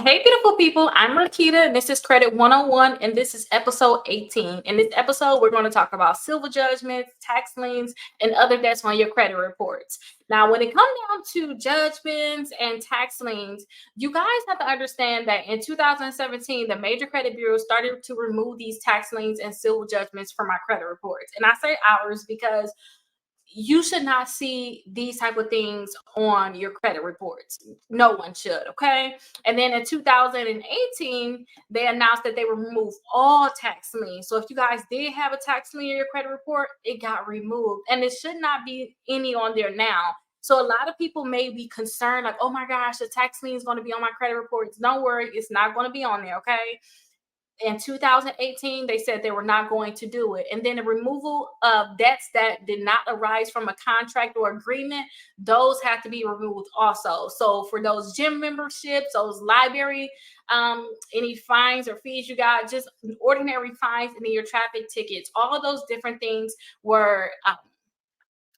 Hey, beautiful people. I'm Rickita, and this is Credit 101, and this is episode 18. In this episode, we're going to talk about civil judgments, tax liens, and other debts on your credit reports. Now, when it comes down to judgments and tax liens, you guys have to understand that in 2017, the major credit bureaus started to remove these tax liens and civil judgments from our credit reports. And I say ours because you should not see these type of things on your credit reports. No one should, okay? And then in 2018, they announced that they would remove all tax liens. So if you guys did have a tax lien in your credit report, it got removed. And it should not be any on there now. So a lot of people may be concerned, like, oh my gosh, the tax lien is going to be on my credit reports. Don't worry, it's not going to be on there, okay? In 2018, they said they were not going to do it. And then the removal of debts that did not arise from a contract or agreement, those have to be removed also. So for those gym memberships, those library, any fines or fees you got, just ordinary fines, and then your traffic tickets, all of those different things were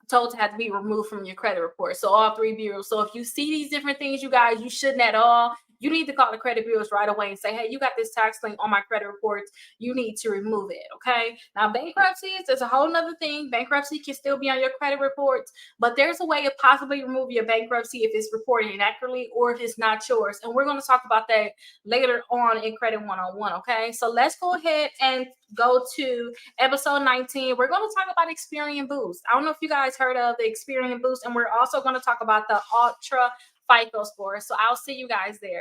told to have to be removed from your credit report. So all three bureaus. So if you see these different things, you guys, you shouldn't at all. You need to call the credit bureaus right away and say, hey, you got this tax lien on my credit reports. You need to remove it. Okay. Now, bankruptcies, there's a whole nother thing. Bankruptcy can still be on your credit reports, but there's a way of possibly remove your bankruptcy if it's reported inaccurately or if it's not yours. And we're going to talk about that later on in Credit 101. Okay. So let's go ahead and go to episode 19. We're going to talk about Experian Boost. I don't know if you guys heard of the Experian Boost, and we're also going to talk about the Ultra FICO score. So I'll see you guys there.